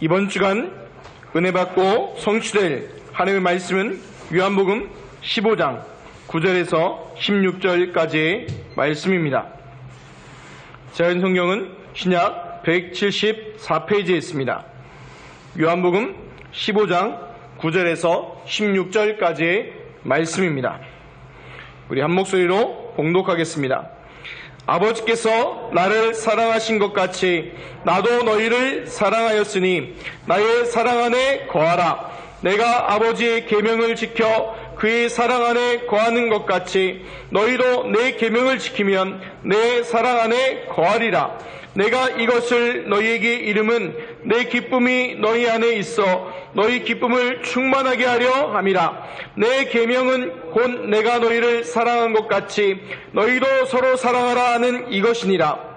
이번 주간 은혜 받고 성취될 하나님의 말씀은 요한복음 15장 9절에서 16절까지의 말씀입니다. 제가 성경은 신약 174페이지에 있습니다. 요한복음 15장 9절에서 16절까지의 말씀입니다. 우리 한 목소리로 봉독하겠습니다. 아버지께서 나를 사랑하신 것 같이 나도 너희를 사랑하였으니 나의 사랑 안에 거하라. 내가 아버지의 계명을 지켜 그의 사랑 안에 거하는 것 같이 너희도 내 계명을 지키면 내 사랑 안에 거하리라. 내가 이것을 너희에게 이름은 내 기쁨이 너희 안에 있어 너희 기쁨을 충만하게 하려 함이라. 내 계명은 곧 내가 너희를 사랑한 것 같이 너희도 서로 사랑하라 하는 이것이니라.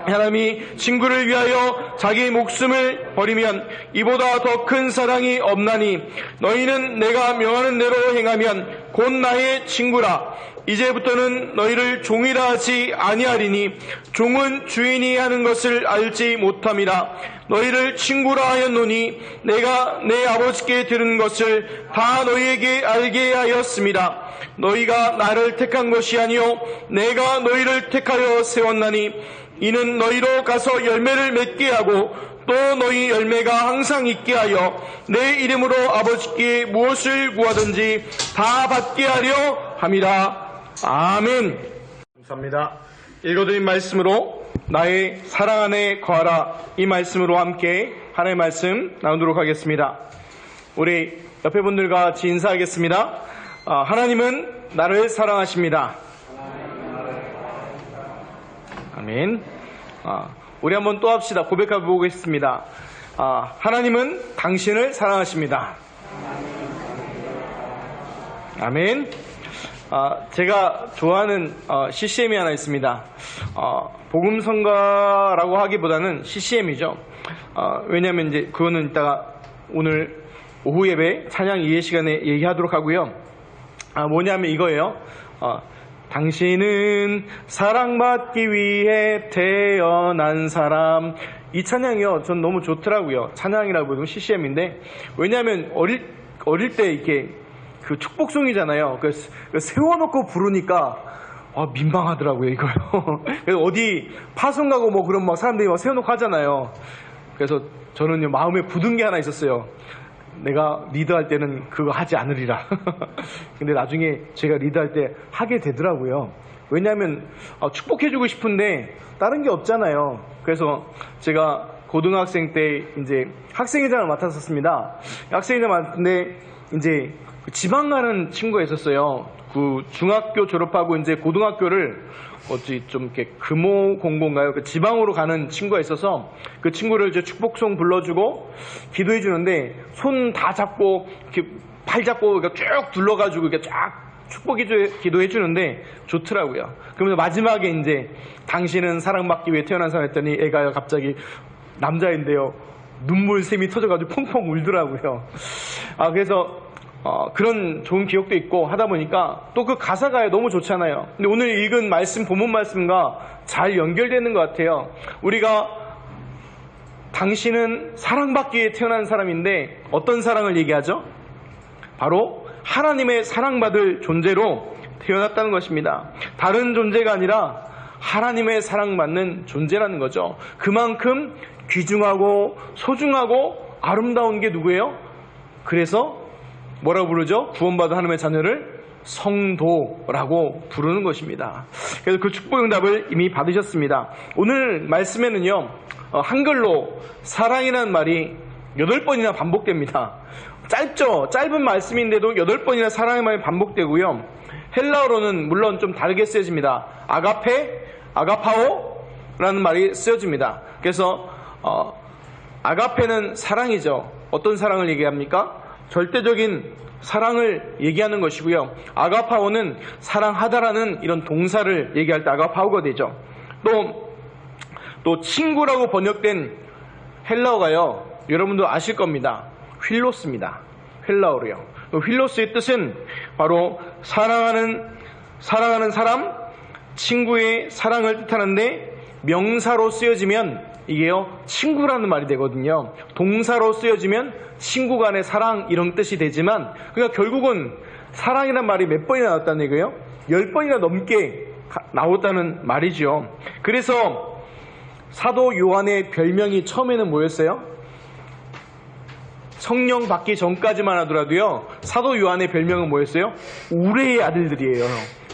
사람이 친구를 위하여 자기 목숨을 버리면 이보다 더 큰 사랑이 없나니 너희는 내가 명하는 대로 행하면 곧 나의 친구라. 이제부터는 너희를 종이라 하지 아니하리니 종은 주인이 하는 것을 알지 못함이라. 너희를 친구라 하였노니 내가 내 아버지께 들은 것을 다 너희에게 알게 하였습니다. 너희가 나를 택한 것이 아니요 내가 너희를 택하여 세웠나니 이는 너희로 가서 열매를 맺게 하고 또 너희 열매가 항상 있게 하여 내 이름으로 아버지께 무엇을 구하든지 다 받게 하려 함이라. 아멘. 감사합니다. 읽어드린 말씀으로 나의 사랑 안에 거하라, 이 말씀으로 함께 하나님의 말씀 나누도록 하겠습니다. 우리 옆에 분들과 같이 인사하겠습니다. 하나님은 나를 사랑하십니다. 아멘. 우리 한번 또 합시다. 고백해 보겠습니다. 하나님은 당신을 사랑하십니다. 아멘. 제가 좋아하는 CCM이 하나 있습니다. 복음성가라고 하기보다는 CCM이죠. 왜냐하면 이제 그거는 이따가 오늘 오후 예배 찬양 이해 시간에 얘기하도록 하고요. 뭐냐면 이거예요. 당신은 사랑받기 위해 태어난 사람. 이 찬양이요, 전 너무 좋더라고요. 찬양이라고 부르면 CCM인데, 왜냐하면 어릴 때 이렇게 그 축복송이잖아요. 그래서 세워놓고 부르니까 민망하더라고요, 이거요. 그래서 어디 파송 가고 뭐 그런 막 사람들이 막 세워놓고 하잖아요. 그래서 저는요, 마음에 굳은 게 하나 있었어요. 내가 리드할 때는 그거 하지 않으리라. 근데 나중에 제가 리드할 때 하게 되더라고요. 왜냐하면 축복해주고 싶은데 다른 게 없잖아요. 그래서 제가 고등학생 때 이제 학생회장을 맡았었습니다. 학생회장 맡았는데 이제 지방 가는 친구가 있었어요. 그 중학교 졸업하고 이제 고등학교를 좀 이렇게 금호공고인가요? 그 지방으로 가는 친구가 있어서 그 친구를 이제 축복송 불러주고 기도해 주는데 손 다 잡고 이렇게 팔 잡고 쭉 둘러가지고 이렇게 쫙 축복 기도해 주는데 좋더라고요. 그러면서 마지막에 이제 당신은 사랑받기 위해 태어난 사람 했더니 애가 갑자기 남자인데요. 눈물샘이 터져가지고 펑펑 울더라고요. 그래서 그런 좋은 기억도 있고 하다 보니까 또 그 가사가 너무 좋잖아요. 근데 오늘 읽은 말씀, 본문 말씀과 잘 연결되는 것 같아요. 우리가 당신은 사랑받기 위해 태어난 사람인데 어떤 사랑을 얘기하죠? 바로 하나님의 사랑받을 존재로 태어났다는 것입니다. 다른 존재가 아니라 하나님의 사랑받는 존재라는 거죠. 그만큼 귀중하고 소중하고 아름다운 게 누구예요? 그래서 뭐라고 부르죠? 구원받은 하나님의 자녀를 성도라고 부르는 것입니다. 그래서 그 축복 응답을 이미 받으셨습니다. 오늘 말씀에는요, 한글로 사랑이라는 말이 8번이나 반복됩니다. 짧죠? 짧은 말씀인데도 8번이나 사랑의 말이 반복되고요. 헬라어로는 물론 좀 다르게 쓰여집니다. 아가페, 아가파오라는 말이 쓰여집니다. 그래서 아가페는 사랑이죠. 어떤 사랑을 얘기합니까? 절대적인 사랑을 얘기하는 것이고요. 아가파오는 사랑하다라는 이런 동사를 얘기할 때 아가파오가 되죠. 또 친구라고 번역된 헬라어가요, 여러분도 아실 겁니다. 휠로스입니다. 헬라어로요. 휠로스의 뜻은 바로 사랑하는 사람, 친구의 사랑을 뜻하는데 명사로 쓰여지면 이게요, 친구라는 말이 되거든요. 동사로 쓰여지면 친구 간의 사랑 이런 뜻이 되지만, 그러니까 결국은 사랑이란 말이 몇 번이나 나왔다는 얘기예요? 10번이나 넘게 나왔다는 말이죠. 그래서 사도 요한의 별명이 처음에는 뭐였어요? 성령 받기 전까지만 하더라도요, 사도 요한의 별명은 뭐였어요? 우레의 아들들이에요.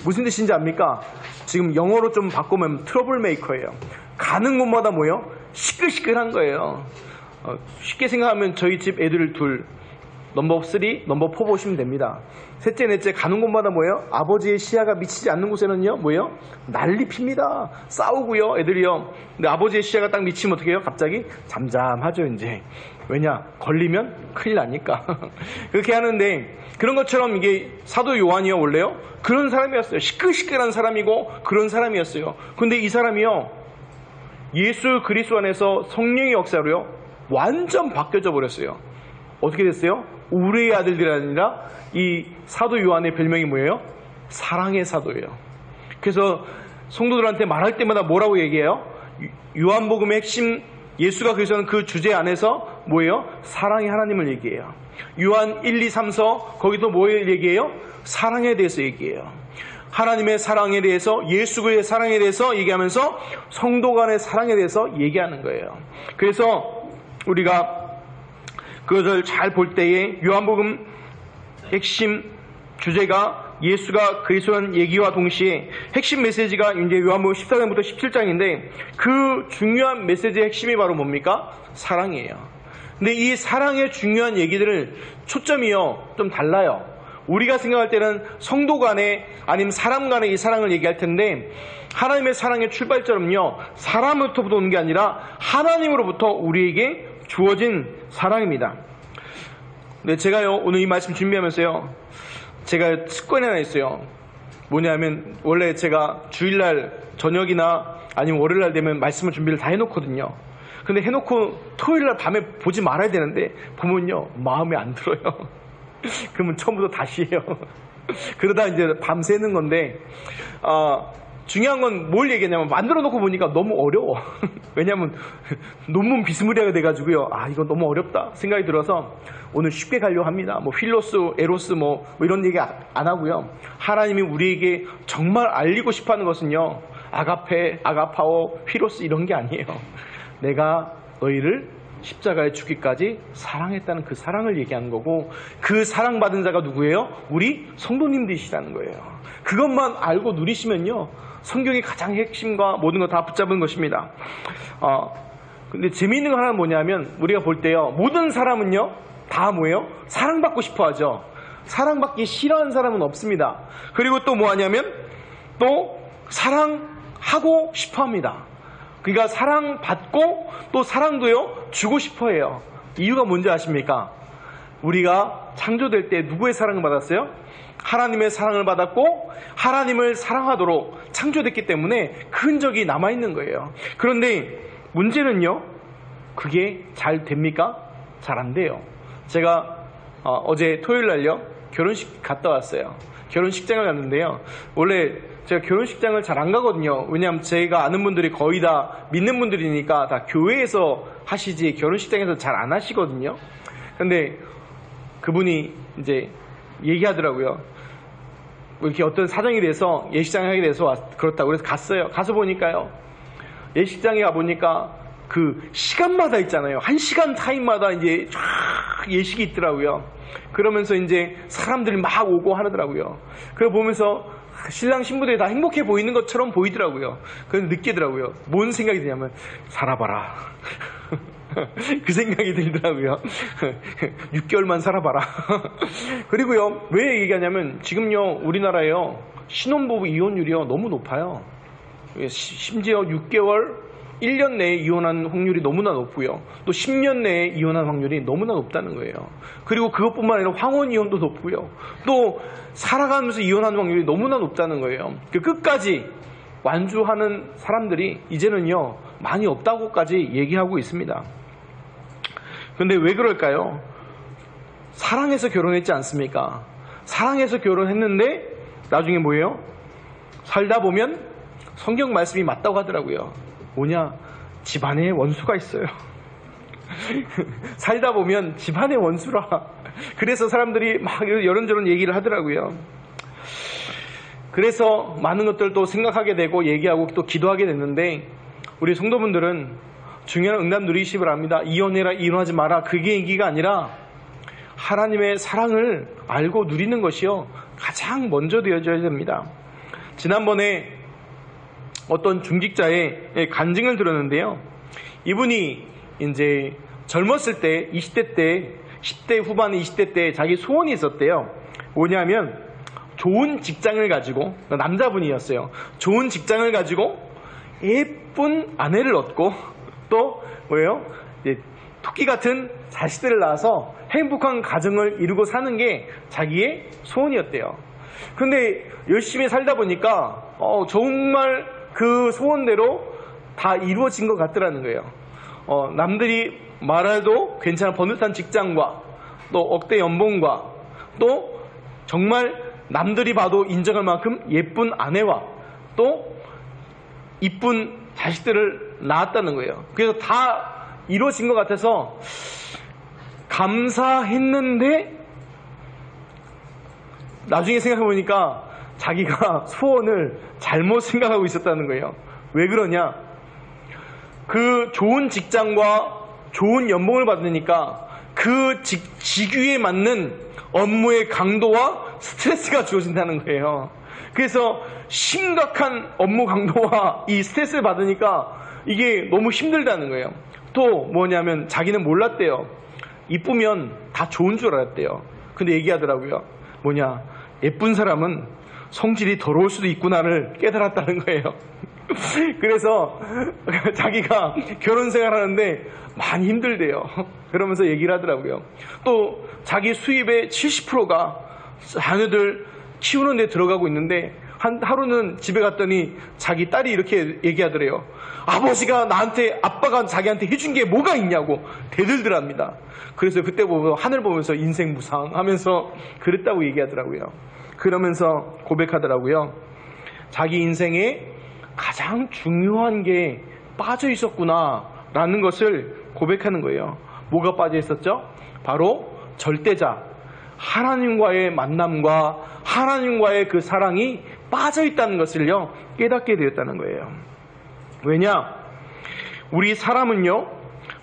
무슨 뜻인지 압니까? 지금 영어로 좀 바꾸면 트러블 메이커예요. 가는 곳마다 뭐예요? 시끌시끌한 거예요. 쉽게 생각하면 저희 집 애들 둘, 넘버 3, 넘버 4 보시면 됩니다. 셋째, 넷째 가는 곳마다 뭐예요? 아버지의 시야가 미치지 않는 곳에는요, 뭐예요? 난리 핍니다. 싸우고요, 애들이요. 근데 아버지의 시야가 딱 미치면 어떻게 해요? 갑자기 잠잠하죠, 이제. 왜냐? 걸리면 큰일 나니까. 그렇게 하는데, 그런 것처럼 이게 사도 요한이요, 원래요? 그런 사람이었어요. 시끌시끌한 사람이고, 그런 사람이었어요. 근데 이 사람이요, 예수 그리스도 안에서 성령의 역사로요, 완전 바뀌어져 버렸어요. 어떻게 됐어요? 우레의 아들들이 아니라 이 사도 요한의 별명이 뭐예요? 사랑의 사도예요. 그래서 성도들한테 말할 때마다 뭐라고 얘기해요? 요한복음의 핵심, 예수가 그리스도는 그 주제 안에서 뭐예요? 사랑의 하나님을 얘기해요. 요한 1, 2, 3서 거기도 뭘 얘기해요? 사랑에 대해서 얘기해요. 하나님의 사랑에 대해서, 예수 그리스도의 사랑에 대해서 얘기하면서 성도 간의 사랑에 대해서 얘기하는 거예요. 그래서 우리가 그것을 잘 볼 때에 요한복음 핵심 주제가 예수가 그리스도라는 얘기와 동시에 핵심 메시지가 이제 요한복음 14장부터 17장인데, 그 중요한 메시지의 핵심이 바로 뭡니까? 사랑이에요. 근데 이 사랑의 중요한 얘기들을 초점이요, 좀 달라요. 우리가 생각할 때는 성도 간에 아니면 사람 간에 이 사랑을 얘기할 텐데, 하나님의 사랑의 출발점은요, 사람으로부터 오는 게 아니라 하나님으로부터 우리에게 주어진 사랑입니다. 근데 제가요, 오늘 이 말씀 준비하면서요, 제가 습관이 하나 있어요. 뭐냐면, 원래 제가 주일날 저녁이나 아니면 월요일날 되면 말씀을 준비를 다 해놓거든요. 근데 해놓고 토요일날 밤에 보지 말아야 되는데, 보면요, 마음에 안 들어요. 그러면 처음부터 다시 해요. 그러다 이제 밤새는 건데, 중요한 건 뭘 얘기하냐면, 만들어 놓고 보니까 너무 어려워. 왜냐면 논문 비스무리하게 돼가지고요, 이거 너무 어렵다 생각이 들어서 오늘 쉽게 가려고 합니다. 뭐 필로스, 에로스 뭐 이런 얘기 안 하고요, 하나님이 우리에게 정말 알리고 싶어하는 것은요, 아가페, 아가파오, 피로스 이런 게 아니에요. 내가 너희를 십자가에 죽기까지 사랑했다는 그 사랑을 얘기하는 거고, 그 사랑받은 자가 누구예요? 우리 성도님들이시라는 거예요. 그것만 알고 누리시면요, 성경의 가장 핵심과 모든 거 다 붙잡은 것입니다. 근데 재미있는 거 하나는 뭐냐면, 우리가 볼 때요, 모든 사람은요, 다 뭐예요? 사랑받고 싶어 하죠. 사랑받기 싫어하는 사람은 없습니다. 그리고 또 뭐 하냐면, 또 사랑하고 싶어 합니다. 그러니까 사랑받고 또 사랑도요, 주고 싶어 해요. 이유가 뭔지 아십니까? 우리가 창조될 때 누구의 사랑을 받았어요? 하나님의 사랑을 받았고, 하나님을 사랑하도록 창조됐기 때문에 그 흔적이 남아있는 거예요. 그런데 문제는요, 그게 잘 됩니까? 잘 안 돼요. 제가 어제 토요일 날요, 결혼식 갔다 왔어요. 결혼식장을 갔는데요, 원래 제가 결혼식장을 잘 안 가거든요. 왜냐하면 제가 아는 분들이 거의 다 믿는 분들이니까 다 교회에서 하시지 결혼식장에서 잘 안 하시거든요. 근데 그분이 이제 얘기하더라고요. 이렇게 어떤 사정이 돼서 예식장에 하게 돼서 그렇다고. 그래서 갔어요. 가서 보니까요, 예식장에 가보니까 그 시간마다 있잖아요. 1시간 타임마다 이제 쫙 예식이 있더라고요. 그러면서 이제 사람들이 막 오고 하더라고요. 그걸 보면서 신랑 신부들이 다 행복해 보이는 것처럼 보이더라고요. 그래서 느끼더라고요. 뭔 생각이 드냐면, 살아봐라. 그 생각이 들더라고요. 6개월만 살아봐라. 그리고요, 왜 얘기하냐면, 지금요, 우리나라에요, 신혼부부 이혼율이요, 너무 높아요. 심지어 6개월, 1년 내에 이혼한 확률이 너무나 높고요, 또 10년 내에 이혼한 확률이 너무나 높다는 거예요. 그리고 그것뿐만 아니라 황혼 이혼도 높고요, 또 살아가면서 이혼하는 확률이 너무나 높다는 거예요. 끝까지 완주하는 사람들이 이제는요, 많이 없다고까지 얘기하고 있습니다. 근데 왜 그럴까요? 사랑해서 결혼했지 않습니까? 사랑해서 결혼했는데 나중에 뭐예요? 살다 보면 성경 말씀이 맞다고 하더라고요. 뭐냐? 집안에 원수가 있어요. 살다 보면 집안의 원수라. 그래서 사람들이 막 이런저런 얘기를 하더라고요. 그래서 많은 것들도 생각하게 되고 얘기하고 또 기도하게 됐는데, 우리 성도분들은 중요한 응답 누리시기 바랍니다. 이혼해라, 이혼하지 마라, 그게 얘기가 아니라 하나님의 사랑을 알고 누리는 것이요 가장 먼저 되어져야 됩니다. 지난번에 어떤 중직자의 간증을 들었는데요, 이분이 이제 젊었을 때 20대 때 10대 후반 20대 때 자기 소원이 있었대요. 뭐냐면 좋은 직장을 가지고, 남자분이었어요. 좋은 직장을 가지고 예쁜 아내를 얻고 또 뭐예요? 토끼 같은 자식들을 낳아서 행복한 가정을 이루고 사는 게 자기의 소원이었대요. 근데 열심히 살다 보니까 정말 그 소원대로 다 이루어진 것 같더라는 거예요. 남들이 말해도 괜찮은 번듯한 직장과 또 억대 연봉과 또 정말 남들이 봐도 인정할 만큼 예쁜 아내와 또 이쁜 자식들을 낳았다는 거예요. 그래서 다 이루어진 것 같아서 감사했는데 나중에 생각해보니까 자기가 소원을 잘못 생각하고 있었다는 거예요. 왜 그러냐? 그 좋은 직장과 좋은 연봉을 받으니까 그 직위에 맞는 업무의 강도와 스트레스가 주어진다는 거예요. 그래서 심각한 업무 강도와 이 스트레스를 받으니까 이게 너무 힘들다는 거예요. 또 뭐냐면 자기는 몰랐대요. 이쁘면 다 좋은 줄 알았대요. 근데 얘기하더라고요. 뭐냐, 예쁜 사람은 성질이 더러울 수도 있구나를 깨달았다는 거예요. 그래서 자기가 결혼 생활하는데 많이 힘들대요. 그러면서 얘기를 하더라고요. 또 자기 수입의 70%가 자녀들 키우는 데 들어가고 있는데 하루는 집에 갔더니 자기 딸이 이렇게 얘기하더래요. 아빠가 자기한테 해준 게 뭐가 있냐고 대들더랍니다. 그래서 그때 보면서 하늘 보면서 인생 무상하면서 그랬다고 얘기하더라고요. 그러면서 고백하더라고요. 자기 인생에 가장 중요한 게 빠져 있었구나 라는 것을 고백하는 거예요. 뭐가 빠져 있었죠? 바로 절대자, 하나님과의 만남과 하나님과의 그 사랑이 빠져 있다는 것을요 깨닫게 되었다는 거예요. 왜냐? 우리 사람은요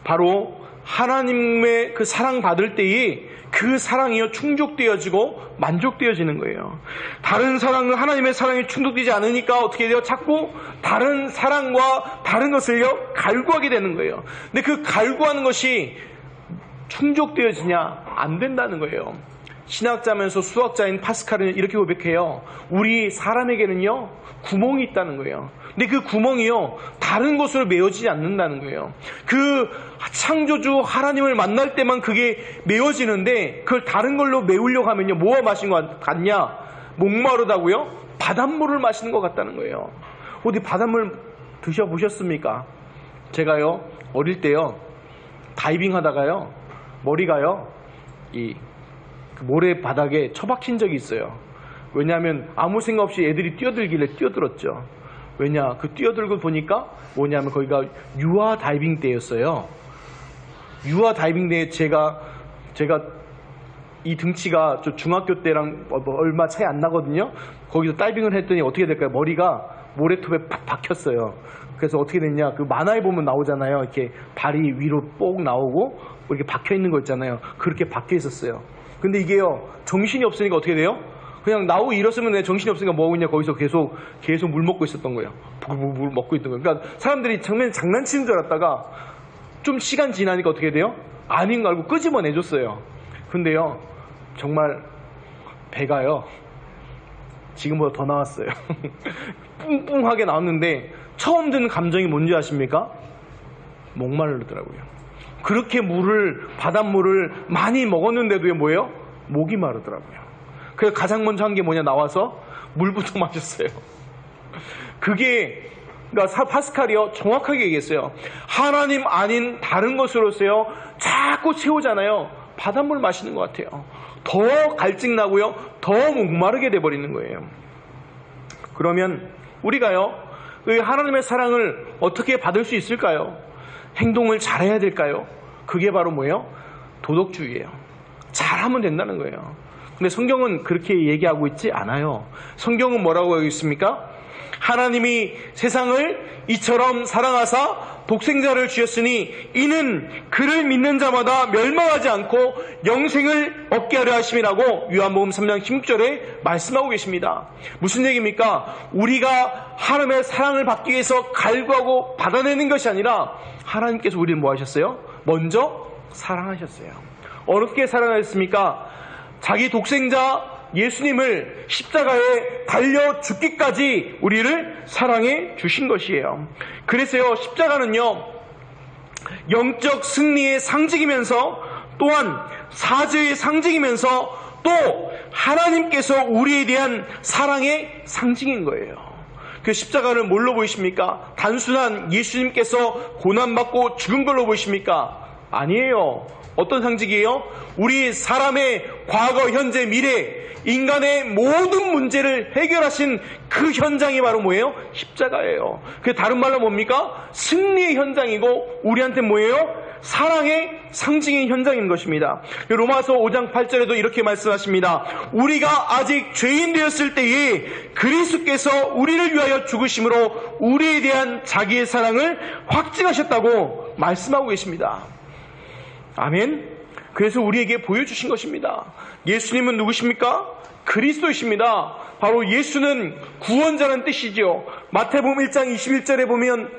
바로 하나님의 그 사랑 받을 때에 그 사랑이요 충족되어지고 만족되어지는 거예요. 다른 사랑은 하나님의 사랑이 충족되지 않으니까 어떻게 돼요? 자꾸 다른 사랑과 다른 것을요 갈구하게 되는 거예요. 근데 그 갈구하는 것이 충족되어지냐? 안 된다는 거예요. 신학자면서 수학자인 파스칼은 이렇게 고백해요. 우리 사람에게는요 구멍이 있다는 거예요. 근데 그 구멍이요 다른 것으로 메워지지 않는다는 거예요. 그 창조주 하나님을 만날 때만 그게 메워지는데 그걸 다른 걸로 메우려고 하면요 뭐가 마신 것 같냐? 목마르다고요? 바닷물을 마시는 것 같다는 거예요. 어디 바닷물 드셔보셨습니까? 제가요 어릴 때요 다이빙 하다가요 머리가요 이 모래 바닥에 처박힌 적이 있어요. 왜냐하면 아무 생각 없이 애들이 뛰어들길래 뛰어들었죠. 왜냐? 그 뛰어들고 보니까 뭐냐면 거기가 유아 다이빙 때였어요. 유아 다이빙 때에 제가 이 등치가 저 중학교 때랑 얼마 차이 안 나거든요. 거기서 다이빙을 했더니 어떻게 될까요? 머리가 모래톱에 팍 박혔어요. 그래서 어떻게 됐냐? 그 만화에 보면 나오잖아요. 이렇게 발이 위로 뽁 나오고 이렇게 박혀 있는 거 있잖아요. 그렇게 박혀 있었어요. 근데 이게요 정신이 없으니까 어떻게 돼요? 그냥 나오고 일었으면 내 정신이 없으니까 뭐 하고 있냐? 거기서 계속 물 먹고 있었던 거예요. 물 먹고 있던 거예요. 그러니까 사람들이 정말 장난치는 줄 알았다가 좀 시간 지나니까 어떻게 돼요? 아닌 거 알고 끄집어내줬어요. 근데요 정말 배가요 지금보다 더 나왔어요. 뿡뿡하게 나왔는데 처음 드는 감정이 뭔지 아십니까? 목마르더라고요. 그렇게 바닷물을 많이 먹었는데도 뭐예요? 목이 마르더라고요. 그래서 가장 먼저 한 게 뭐냐? 나와서 물부터 마셨어요. 그러니까 파스칼이요 정확하게 얘기했어요. 하나님 아닌 다른 것으로서요 자꾸 채우잖아요. 바닷물 마시는 것 같아요. 더 갈증 나고요 더 목마르게 돼버리는 거예요. 그러면 우리가요 하나님의 사랑을 어떻게 받을 수 있을까요? 행동을 잘해야 될까요? 그게 바로 뭐예요? 도덕주의예요. 잘하면 된다는 거예요. 근데 성경은 그렇게 얘기하고 있지 않아요. 성경은 뭐라고 하고 있습니까? 하나님이 세상을 이처럼 사랑하사 독생자를 주셨으니 이는 그를 믿는 자마다 멸망하지 않고 영생을 얻게 하려 하심이라고 요한복음 3장 16절에 말씀하고 계십니다. 무슨 얘기입니까? 우리가 하나님의 사랑을 받기 위해서 갈구하고 받아내는 것이 아니라 하나님께서 우리를 뭐 하셨어요? 먼저 사랑하셨어요. 어떻게 사랑하셨습니까? 자기 독생자 예수님을 십자가에 달려 죽기까지 우리를 사랑해 주신 것이에요. 그래서요, 십자가는요, 영적 승리의 상징이면서 또한 사죄의 상징이면서 또 하나님께서 우리에 대한 사랑의 상징인 거예요. 그 십자가를 뭘로 보이십니까? 단순한 예수님께서 고난받고 죽은 걸로 보이십니까? 아니에요. 어떤 상징이에요? 우리 사람의 과거, 현재, 미래, 인간의 모든 문제를 해결하신 그 현장이 바로 뭐예요? 십자가예요. 그게 다른 말로 뭡니까? 승리의 현장이고 우리한테 뭐예요? 사랑의 상징의 현장인 것입니다. 로마서 5장 8절에도 이렇게 말씀하십니다. 우리가 아직 죄인 되었을 때에 그리스도께서 우리를 위하여 죽으심으로 우리에 대한 자기의 사랑을 확증하셨다고 말씀하고 계십니다. 아멘. 그래서 우리에게 보여주신 것입니다. 예수님은 누구십니까? 그리스도이십니다. 바로 예수는 구원자라는 뜻이죠. 마태복음 1장 21절에 보면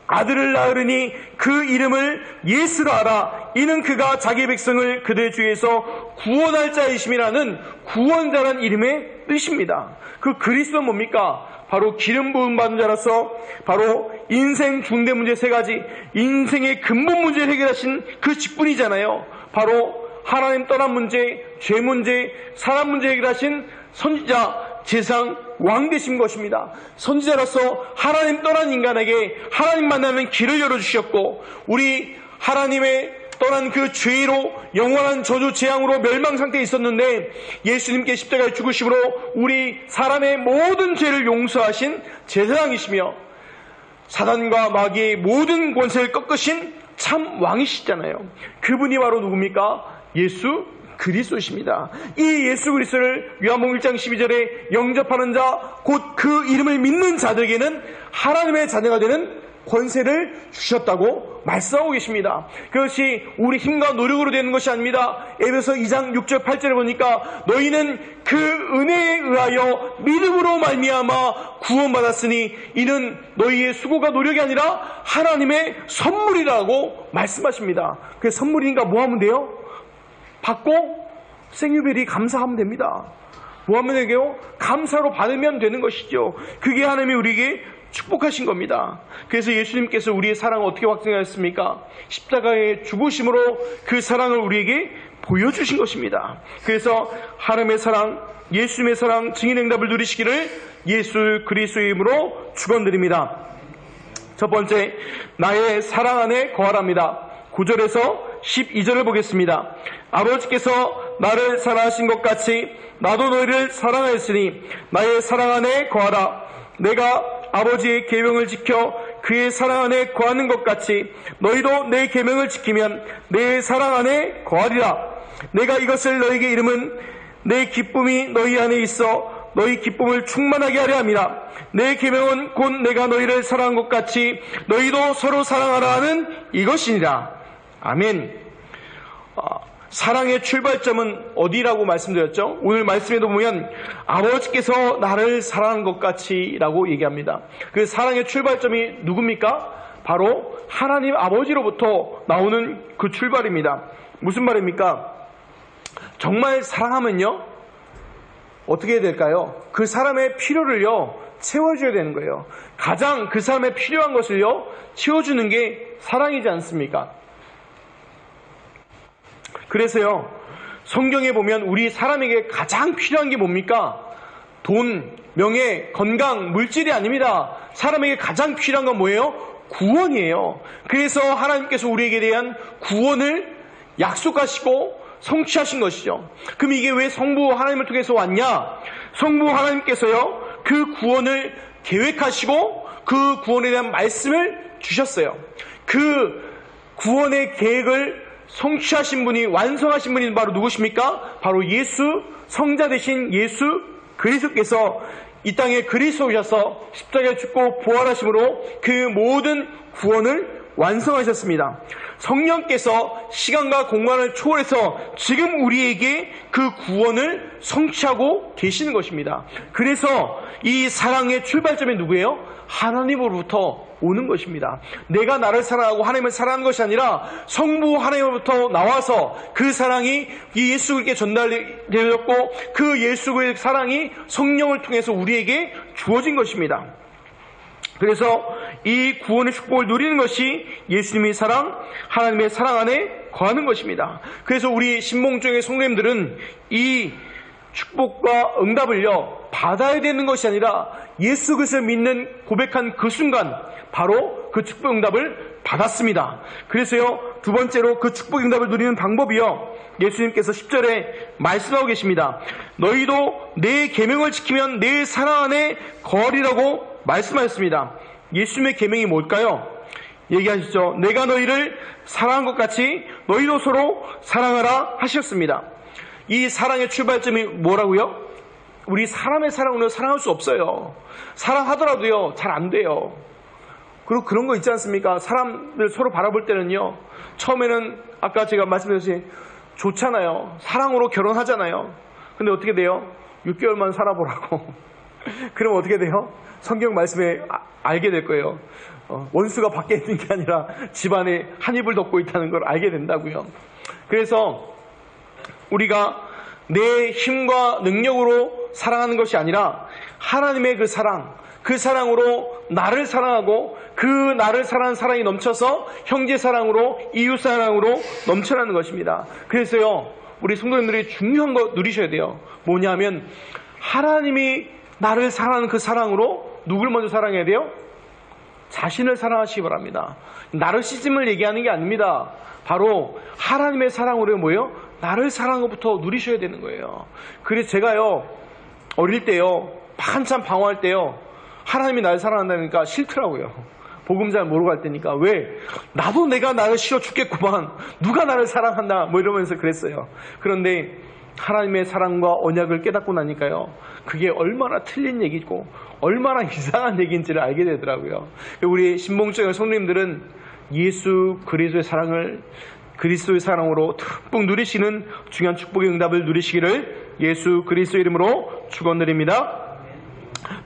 아들을 낳으리니 그 이름을 예수라 하라. 이는 그가 자기 백성을 그들의 죄에서 구원할 자이심이라는 구원자라는 이름의 뜻입니다. 그 그리스도는 뭡니까? 바로 기름 부음 받은 자라서 바로 인생 중대 문제 3가지, 인생의 근본 문제를 해결하신 그 직분이잖아요. 바로 하나님 떠난 문제, 죄 문제, 사람 문제 해결하신 선지자, 제상, 왕 되신 것입니다. 선지자로서 하나님 떠난 인간에게 하나님 만나는 길을 열어주셨고, 우리 하나님의 떠난 그 죄로 영원한 저주 재앙으로 멸망 상태에 있었는데 예수님께 십자가에 죽으심으로 우리 사람의 모든 죄를 용서하신 제사장이시며 사단과 마귀의 모든 권세를 꺾으신 참 왕이시잖아요. 그분이 바로 누굽니까? 예수 그리스도십니다. 이 예수 그리스도를 요한복음 1장 12절에 영접하는 자, 곧 그 이름을 믿는 자들에게는 하나님의 자녀가 되는 권세를 주셨다고 말씀하고 계십니다. 그것이 우리 힘과 노력으로 되는 것이 아닙니다. 에베소 2장 6절 8절에 보니까 너희는 그 은혜에 의하여 믿음으로 말미암아 구원받았으니 이는 너희의 수고가 노력이 아니라 하나님의 선물이라고 말씀하십니다. 그 선물이니까 뭐 하면 돼요? 받고 생유별이 감사하면 됩니다. 뭐 하면 되게요? 감사로 받으면 되는 것이죠. 그게 하나님이 우리에게 축복하신 겁니다. 그래서 예수님께서 우리의 사랑을 어떻게 확증하셨습니까? 십자가의 죽으심으로 그 사랑을 우리에게 보여주신 것입니다. 그래서 하나님의 사랑, 예수님의 사랑 증인응답을 누리시기를 예수 그리스도의 이름으로 축원드립니다. 첫 번째, 나의 사랑 안에 거하랍니다. 9절에서 12절을 보겠습니다. 아버지께서 나를 사랑하신 것 같이 나도 너희를 사랑하였으니 나의 사랑 안에 거하라. 내가 아버지의 계명을 지켜 그의 사랑 안에 거하는 것 같이 너희도 내 계명을 지키면 내 사랑 안에 거하리라. 내가 이것을 너희에게 이름은 내 기쁨이 너희 안에 있어 너희 기쁨을 충만하게 하려 함이라. 내 계명은 곧 내가 너희를 사랑한 것 같이 너희도 서로 사랑하라 하는 이것이니라. 아멘. 사랑의 출발점은 어디라고 말씀드렸죠? 오늘 말씀에도 보면 아버지께서 나를 사랑한 것 같이 라고 얘기합니다. 그 사랑의 출발점이 누굽니까? 바로 하나님 아버지로부터 나오는 그 출발입니다. 무슨 말입니까? 정말 사랑하면요 어떻게 해야 될까요? 그 사람의 필요를요 채워줘야 되는 거예요. 가장 그 사람의 필요한 것을요 채워주는 게 사랑이지 않습니까? 그래서요, 성경에 보면 우리 사람에게 가장 필요한 게 뭡니까? 돈, 명예, 건강, 물질이 아닙니다. 사람에게 가장 필요한 건 뭐예요? 구원이에요. 그래서 하나님께서 우리에게 대한 구원을 약속하시고 성취하신 것이죠. 그럼 이게 왜 성부 하나님을 통해서 왔냐? 성부 하나님께서요, 그 구원을 계획하시고 그 구원에 대한 말씀을 주셨어요. 그 구원의 계획을 성취하신 분이, 완성하신 분이 바로 누구십니까? 바로 예수, 성자 되신 예수 그리스도께서 이 땅에 그리스도 오셔서 십자가에 죽고 부활하심으로 그 모든 구원을 완성하셨습니다. 성령께서 시간과 공간을 초월해서 지금 우리에게 그 구원을 성취하고 계시는 것입니다. 그래서 이 사랑의 출발점이 누구예요? 하나님으로부터 오는 것입니다. 내가 나를 사랑하고 하나님을 사랑하는 것이 아니라 성부 하나님으로부터 나와서 그 사랑이 이 예수 그리스도께 전달되었고 그 예수 그리스도의 사랑이 성령을 통해서 우리에게 주어진 것입니다. 그래서 이 구원의 축복을 누리는 것이 예수님의 사랑, 하나님의 사랑 안에 거하는 것입니다. 그래서 우리 신봉중의 성도님들은 이 축복과 응답을요 받아야 되는 것이 아니라 예수 그리스도를 믿는 고백한 그 순간 바로 그 축복 응답을 받았습니다. 그래서요 두 번째로 그 축복 응답을 누리는 방법이요, 예수님께서 10절에 말씀하고 계십니다. 너희도 내 계명을 지키면 내 사랑 안에 거하리라고 말씀하셨습니다. 예수님의 계명이 뭘까요? 얘기하시죠. 내가 너희를 사랑한 것 같이 너희도 서로 사랑하라 하셨습니다. 이 사랑의 출발점이 뭐라고요? 우리 사람의 사랑으로 사랑할 수 없어요. 사랑하더라도요 잘 안 돼요. 그리고 그런 거 있지 않습니까? 사람들 서로 바라볼 때는요 처음에는 아까 제가 말씀드렸듯이 좋잖아요. 사랑으로 결혼하잖아요. 근데 어떻게 돼요? 6개월만 살아보라고. 그럼 어떻게 돼요? 성경 말씀에 알게 될 거예요. 원수가 밖에 있는 게 아니라 집안에 한 입을 덮고 있다는 걸 알게 된다고요. 그래서 우리가 내 힘과 능력으로 사랑하는 것이 아니라 하나님의 그 사랑, 그 사랑으로 나를 사랑하고 그 나를 사랑하는 사랑이 넘쳐서 형제 사랑으로, 이웃 사랑으로 넘쳐나는 것입니다. 그래서요 우리 성도님들이 중요한 거 누리셔야 돼요. 뭐냐면 하나님이 나를 사랑하는 그 사랑으로 누굴 먼저 사랑해야 돼요? 자신을 사랑하시기 바랍니다. 나르시즘을 얘기하는 게 아닙니다. 바로 하나님의 사랑으로 뭐예요? 나를 사랑하는 것부터 누리셔야 되는 거예요. 그래서 제가요 어릴 때요 한참 방황할 때요 하나님이 나를 사랑한다니까 싫더라고요. 복음 잘 모르고 할 때니까. 왜? 나도 내가 나를 싫어 죽겠구만. 누가 나를 사랑한다 뭐 이러면서 그랬어요. 그런데 하나님의 사랑과 언약을 깨닫고 나니까요 그게 얼마나 틀린 얘기고 얼마나 이상한 얘기인지를 알게 되더라고요. 우리 신봉적인 성도님들은 예수 그리스도의 사랑을 그리스도의 사랑으로 듬뿍 누리시는 중요한 축복의 응답을 누리시기를 예수 그리스도 이름으로 축원드립니다.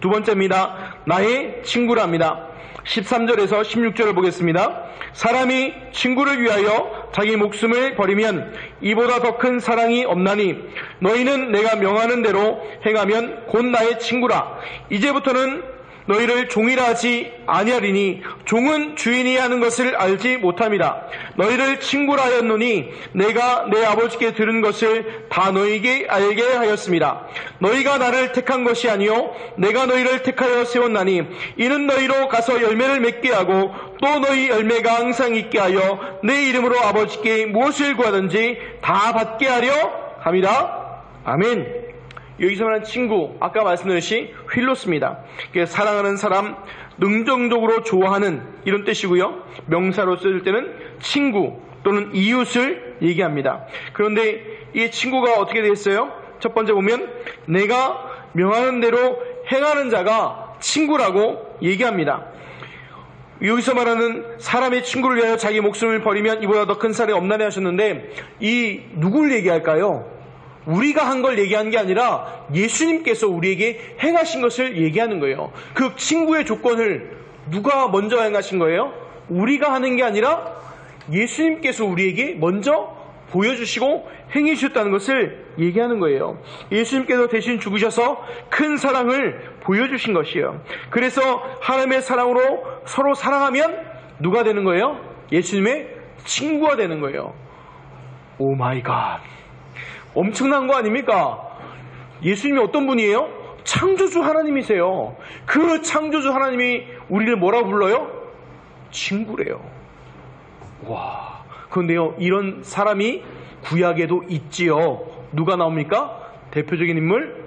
두 번째입니다. 나의 친구랍니다. 13절에서 16절을 보겠습니다. 사람이 친구를 위하여 자기 목숨을 버리면 이보다 더 큰 사랑이 없나니 너희는 내가 명하는 대로 행하면 곧 나의 친구라. 이제부터는 너희를 종이라 하지 아니하리니 종은 주인이 하는 것을 알지 못함이라. 너희를 친구라 하였노니 내가 내 아버지께 들은 것을 다 너희에게 알게 하였습니다. 너희가 나를 택한 것이 아니요 내가 너희를 택하여 세웠나니 이는 너희로 가서 열매를 맺게 하고 또 너희 열매가 항상 있게 하여 내 이름으로 아버지께 무엇을 구하든지 다 받게 하려 함이라. 아멘. 여기서 말하는 친구, 아까 말씀드렸듯이 휠로스입니다. 사랑하는 사람, 능동적으로 좋아하는 이런 뜻이고요. 명사로 쓸 때는 친구 또는 이웃을 얘기합니다. 그런데 이 친구가 어떻게 되겠어요? 첫 번째 보면 내가 명하는 대로 행하는 자가 친구라고 얘기합니다. 여기서 말하는 사람의 친구를 위하여 자기 목숨을 버리면 이보다 더 큰 사랑이 없나니 하셨는데 이 누굴 얘기할까요? 우리가 한 걸 얘기하는 게 아니라 예수님께서 우리에게 행하신 것을 얘기하는 거예요. 그 친구의 조건을 누가 먼저 행하신 거예요? 우리가 하는 게 아니라 예수님께서 우리에게 먼저 보여주시고 행해 주셨다는 것을 얘기하는 거예요. 예수님께서 대신 죽으셔서 큰 사랑을 보여주신 것이에요. 그래서 하나님의 사랑으로 서로 사랑하면 누가 되는 거예요? 예수님의 친구가 되는 거예요. 오 마이 갓, 엄청난 거 아닙니까? 예수님이 어떤 분이에요? 창조주 하나님이세요. 그 창조주 하나님이 우리를 뭐라고 불러요? 친구래요. 와, 그런데요 이런 사람이 구약에도 있지요. 누가 나옵니까? 대표적인 인물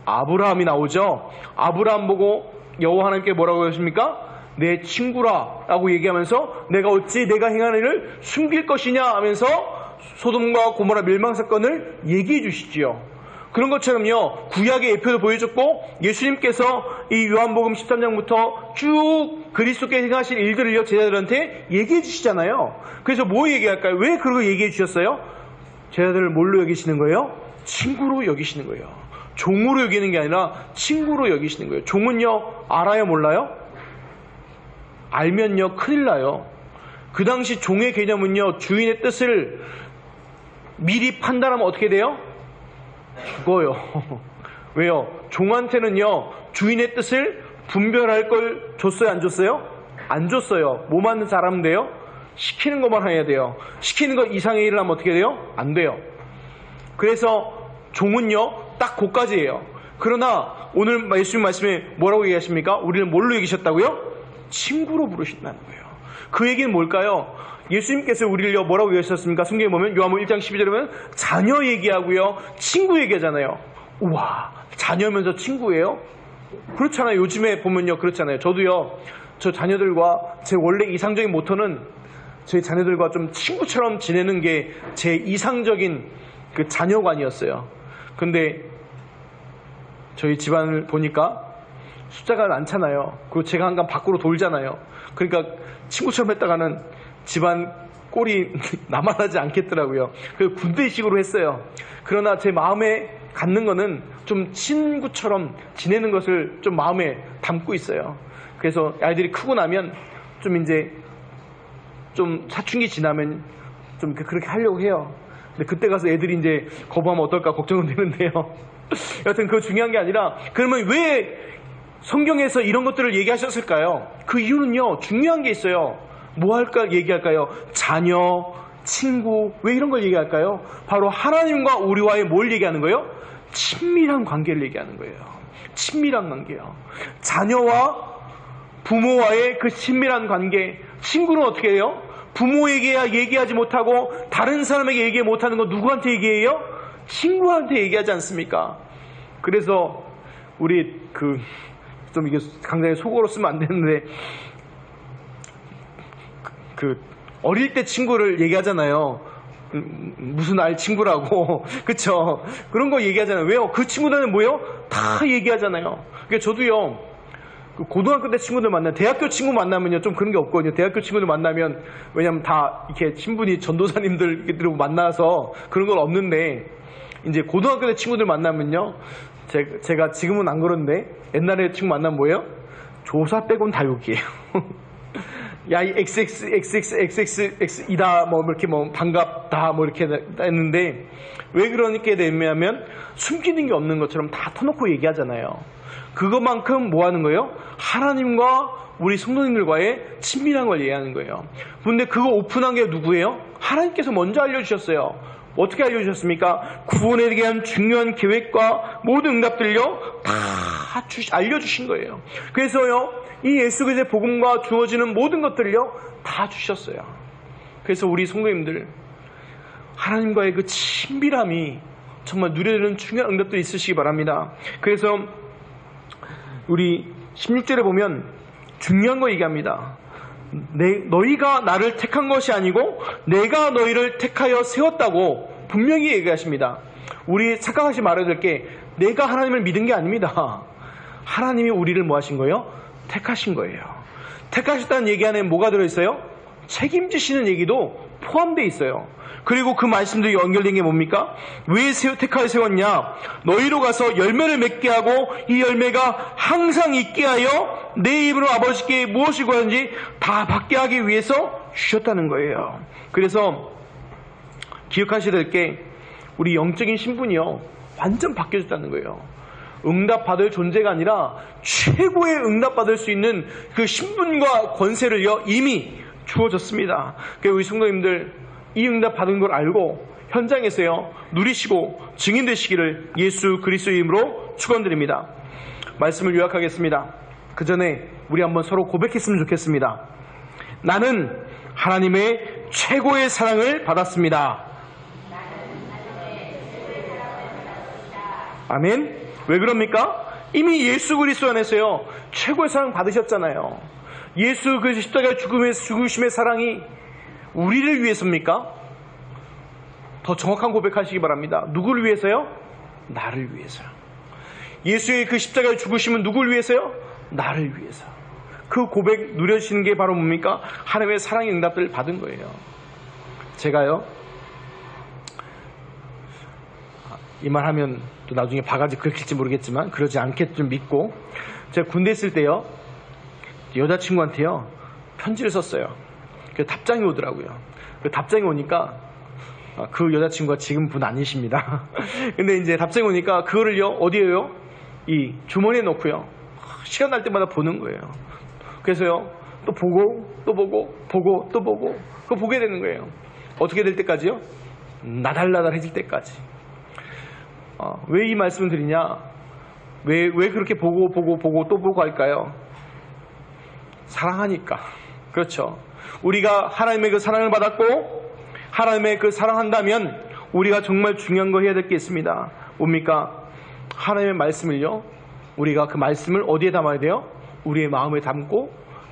아브라함이 나오죠. 아브라함 보고 여호와 하나님께 뭐라고 하십니까? 내 친구라 라고 얘기하면서 내가 어찌 내가 행한 일을 숨길 것이냐 하면서 소돔과 고모라 멸망 사건을 얘기해 주시지요. 그런 것처럼요, 구약의 예표도 보여줬고 예수님께서 이 요한복음 13장부터 쭉 그리스도께 행하신 일들을요 제자들한테 얘기해 주시잖아요. 그래서 뭐 얘기할까요? 왜 그러고 얘기해 주셨어요? 제자들을 뭘로 여기시는 거예요? 친구로 여기시는 거예요. 종으로 여기는 게 아니라 친구로 여기시는 거예요. 종은요, 알아요 몰라요? 알면요 큰일 나요. 그 당시 종의 개념은요, 주인의 뜻을 미리 판단하면 어떻게 돼요? 죽어요. 왜요? 종한테는요, 주인의 뜻을 분별할 걸 줬어요, 안 줬어요? 안 줬어요. 뭐만 잘하면 돼요? 시키는 것만 해야 돼요. 시키는 것 이상의 일을 하면 어떻게 돼요? 안 돼요. 그래서 종은요, 딱 그까지예요. 그러나 오늘 예수님 말씀에 뭐라고 얘기하십니까? 우리를 뭘로 얘기하셨다고요? 친구로 부르신다는 거예요. 그 얘기는 뭘까요? 예수님께서 우리를 뭐라고 얘기하셨습니까? 성경에 보면 요한복음 1장 12절에 보면 자녀 얘기하고요, 친구 얘기하잖아요. 우와, 자녀면서 친구예요? 그렇잖아요. 요즘에 보면요, 그렇잖아요. 저도요, 저 자녀들과 제 원래 이상적인 모토는 제 자녀들과 좀 친구처럼 지내는 게 제 이상적인 그 자녀관이었어요. 근데 저희 집안을 보니까 숫자가 많잖아요. 그리고 제가 한간 밖으로 돌잖아요. 그러니까 친구처럼 했다가는 집안 꼴이 나만하지 않겠더라고요. 그래서 군대식으로 했어요. 그러나 제 마음에 갖는 거는 좀 친구처럼 지내는 것을 좀 마음에 담고 있어요. 그래서 아이들이 크고 나면 좀 이제 좀 사춘기 지나면 좀 그렇게 하려고 해요. 근데 그때 가서 애들이 이제 거부하면 어떨까 걱정은 되는데요. 여하튼 그거 중요한 게 아니라, 그러면 왜 성경에서 이런 것들을 얘기하셨을까요? 그 이유는요, 중요한 게 있어요. 뭐 할까 얘기할까요? 자녀, 친구, 왜 이런 걸 얘기할까요? 바로 하나님과 우리와의 뭘 얘기하는 거예요? 친밀한 관계를 얘기하는 거예요. 친밀한 관계요. 자녀와 부모와의 그 친밀한 관계. 친구는 어떻게 해요? 부모에게야 얘기하지 못하고 다른 사람에게 얘기 못하는 거 누구한테 얘기해요? 친구한테 얘기하지 않습니까? 그래서 우리 좀 이게 강단에 속어로 쓰면 안 되는데, 어릴 때 친구를 얘기하잖아요. 무슨 알 친구라고. 그쵸? 그런 거 얘기하잖아요. 왜요? 그 친구들은 뭐예요? 다 얘기하잖아요. 그러니까 저도요, 고등학교 때 친구들 만나면, 대학교 친구 만나면요, 좀 그런 게 없거든요. 대학교 친구들 만나면, 왜냐면 다 이렇게 신분이 전도사님들 만나서 그런 건 없는데, 이제 고등학교 때 친구들 만나면요, 제가 지금은 안 그런데, 옛날에 친구 만나면 뭐예요? 조사 빼곤 다 욕이에요. 야, 이 XXXXX이다, 뭐, 이렇게 뭐, 반갑다, 뭐, 이렇게 했는데, 왜 그러니까 되냐면, 숨기는 게 없는 것처럼 다 터놓고 얘기하잖아요. 그것만큼 뭐 하는 거예요? 하나님과 우리 성도님들과의 친밀한 걸 얘기하는 거예요. 근데 그거 오픈한 게 누구예요? 하나님께서 먼저 알려주셨어요. 어떻게 알려주셨습니까? 구원에 대한 중요한 계획과 모든 응답들요, 다 알려주신 거예요. 그래서요, 이 예수 그리스도의 복음과 주어지는 모든 것들요, 다 주셨어요. 그래서 우리 성도님들, 하나님과의 그 친밀함이 정말 누려지는 중요한 응답들이 있으시기 바랍니다. 그래서 우리 16절에 보면 중요한 거 얘기합니다. 너희가 나를 택한 것이 아니고 내가 너희를 택하여 세웠다고 분명히 얘기하십니다. 우리 착각하지 말아야 될 게, 내가 하나님을 믿은 게 아닙니다. 하나님이 우리를 뭐 하신 거예요? 택하신 거예요. 택하셨다는 얘기 안에 뭐가 들어있어요? 책임지시는 얘기도 포함되어 있어요. 그리고 그 말씀도 연결된 게 뭡니까? 왜 택하여 세웠냐? 너희로 가서 열매를 맺게 하고 이 열매가 항상 있게 하여 내 입으로 아버지께 무엇을 구하는지 다 받게 하기 위해서 주셨다는 거예요. 그래서 기억하셔야 될 게, 우리 영적인 신분이요, 완전 바뀌어졌다는 거예요. 응답받을 존재가 아니라 최고의 응답받을 수 있는 그 신분과 권세를요, 이미 주어졌습니다. 그래서 우리 성도님들, 이 응답 받은 걸 알고 현장에서요, 누리시고 증인되시기를 예수 그리스도의 이름으로 축원드립니다. 말씀을 요약하겠습니다. 그 전에 우리 한번 서로 고백했으면 좋겠습니다. 나는 하나님의 최고의 사랑을 받았습니다. 아멘. 왜 그럽니까? 이미 예수 그리스도 안에서요, 최고의 사랑 받으셨잖아요. 예수 그 십자가의 죽으심의 사랑이 우리를 위해서입니까? 더 정확한 고백하시기 바랍니다. 누구를 위해서요? 나를 위해서요. 예수의 그 십자가의 죽으심은 누구를 위해서요? 나를 위해서. 그 고백 누려지는 게 바로 뭡니까? 하나님의 사랑의 응답들을 받은 거예요. 제가요, 이 말 하면 또 나중에 바가지 긁힐지 모르겠지만 그러지 않겠 좀 믿고, 제가 군대 있을 때요, 여자친구한테요 편지를 썼어요. 그 답장이 오더라고요. 그 답장이 오니까 그 여자친구가 지금 분 아니십니다. 근데 이제 답장이 오니까 그거를요 어디에요? 이 주머니에 넣고요 시간 날 때마다 보는 거예요. 그래서요 또 보고 또 보고 보고 또 보고 그거 보게 되는 거예요. 어떻게 될 때까지요? 나달나달해질 때까지. 왜 이 말씀을 드리냐? 왜 그렇게 보고 또 보고 할까요? 사랑하니까. 그렇죠. 우리가 하나님의 그 사랑을 받았고 하나님의 그 사랑한다면 우리가 정말 중요한 거 해야 될 게 있습니다. 뭡니까? 하나님의 말씀을요, 우리가 그 말씀을 어디에 담아야 돼요? 우리의 마음에 담고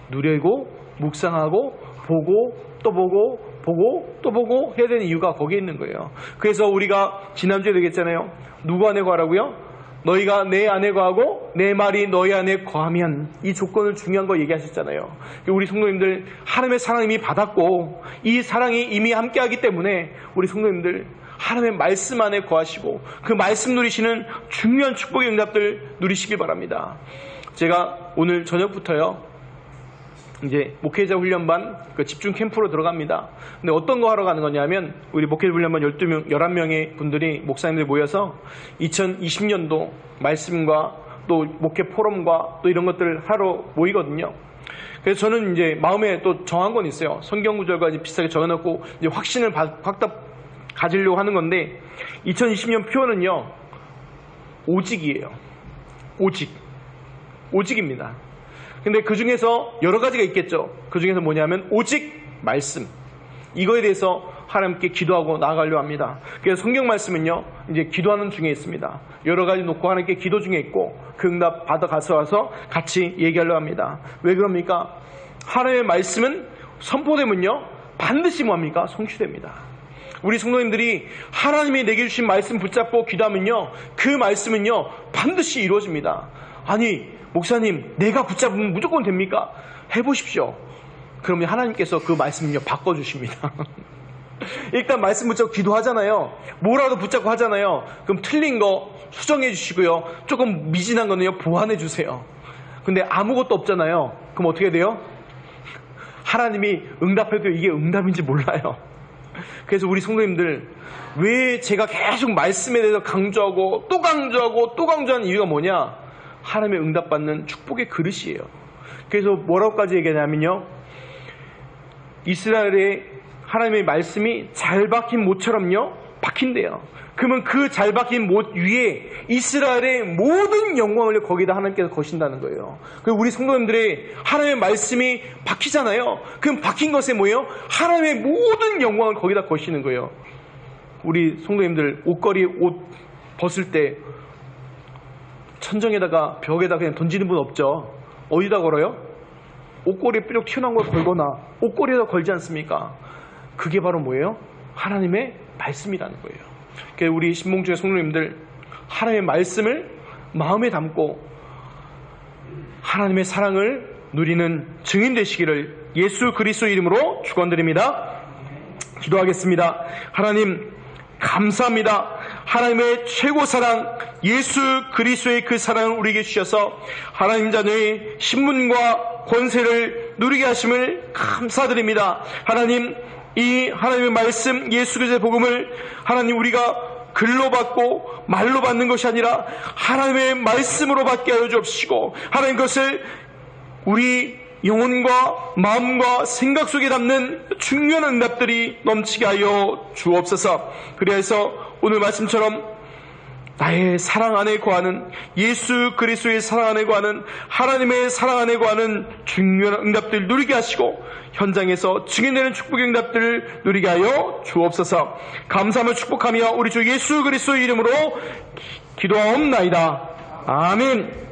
누리고 묵상하고 보고 또 보고 보고 또 보고 해야 되는 이유가 거기에 있는 거예요. 그래서 우리가 지난주에 얘기했잖아요. 누구 안에 거하라고요? 너희가 내 안에 거하고 내 말이 너희 안에 거하면, 이 조건을 중요한 거 얘기하셨잖아요. 우리 성도님들 하나님의 사랑을 이미 받았고 이 사랑이 이미 함께하기 때문에 우리 성도님들 하나님의 말씀 안에 거하시고 그 말씀 누리시는 중요한 축복의 응답들 누리시길 바랍니다. 제가 오늘 저녁부터요 이제 목회자 훈련반 그 집중 캠프로 들어갑니다. 근데 어떤 거 하러 가는 거냐면, 우리 목회자 훈련반 11명의 분들이, 목사님들이 모여서 2020년도 말씀과 또 목회 포럼과 또 이런 것들을 하러 모이거든요. 그래서 저는 이제 마음에 또 정한 건 있어요. 성경 구절과 이제 비슷하게 적어놓고 이제 확신을 확답 가지려고 하는 건데, 2020년 표어는요 오직이에요. 오직입니다. 근데 그 중에서 여러 가지가 있겠죠. 그 중에서 뭐냐면 오직 말씀, 이거에 대해서 하나님께 기도하고 나아가려고 합니다. 그래서 성경 말씀은요 이제 기도하는 중에 있습니다. 여러 가지 놓고 하나님께 기도 중에 있고 그 응답 받아가서 와서 같이 얘기하려고 합니다. 왜 그럽니까? 하나님의 말씀은 선포되면요 반드시 뭐합니까? 성취됩니다. 우리 성도님들이 하나님이 내게 주신 말씀 붙잡고 기도하면요 그 말씀은요 반드시 이루어집니다. 아니 목사님, 내가 붙잡으면 무조건 됩니까? 해보십시오. 그러면 하나님께서 그 말씀을요 바꿔주십니다. 일단 말씀 붙잡고 기도하잖아요. 뭐라도 붙잡고 하잖아요. 그럼 틀린 거 수정해 주시고요, 조금 미진한 거는요 보완해 주세요. 근데 아무것도 없잖아요. 그럼 어떻게 돼요? 하나님이 응답해도 이게 응답인지 몰라요. 그래서 우리 성도님들, 왜 제가 계속 말씀에 대해서 강조하고 또 강조하고 또 강조하는 이유가 뭐냐? 하나님의 응답받는 축복의 그릇이에요. 그래서 뭐라고까지 얘기하냐면요, 이스라엘의 하나님의 말씀이 잘 박힌 못처럼요 박힌대요. 그러면 그 잘 박힌 못 위에 이스라엘의 모든 영광을 거기다 하나님께서 거신다는 거예요. 그리고 우리 성도님들의 하나님의 말씀이 박히잖아요. 그럼 박힌 것에 뭐예요? 하나님의 모든 영광을 거기다 거시는 거예요. 우리 성도님들 옷걸이 옷 벗을 때 천정에다가 벽에다 그냥 던지는 분 없죠? 어디다 걸어요? 옷걸이에 뾰족 튀어나온 걸 걸거나 옷걸이에다 걸지 않습니까? 그게 바로 뭐예요? 하나님의 말씀이라는 거예요. 그래서 우리 신봉주의 성도님들, 하나님의 말씀을 마음에 담고 하나님의 사랑을 누리는 증인 되시기를 예수 그리스도 이름으로 축원드립니다. 기도하겠습니다. 하나님 감사합니다. 하나님의 최고 사랑 예수 그리스도의 그 사랑을 우리에게 주셔서 하나님 자녀의 신분과 권세를 누리게 하심을 감사드립니다. 하나님, 이 하나님의 말씀 예수 그리스도의 복음을 하나님 우리가 글로 받고 말로 받는 것이 아니라 하나님의 말씀으로 받게 하여 주옵시고, 하나님 그것을 우리 영혼과 마음과 생각 속에 담는 중요한 응답들이 넘치게 하여 주옵소서. 그래서 오늘 말씀처럼 나의 사랑 안에 거하는, 예수 그리스도의 사랑 안에 거하는, 하나님의 사랑 안에 거하는 중요한 응답들을 누리게 하시고 현장에서 증인되는 축복의 응답들을 누리게 하여 주옵소서. 감사하며 축복하며 우리 주 예수 그리스도의 이름으로 기도하옵나이다. 아멘.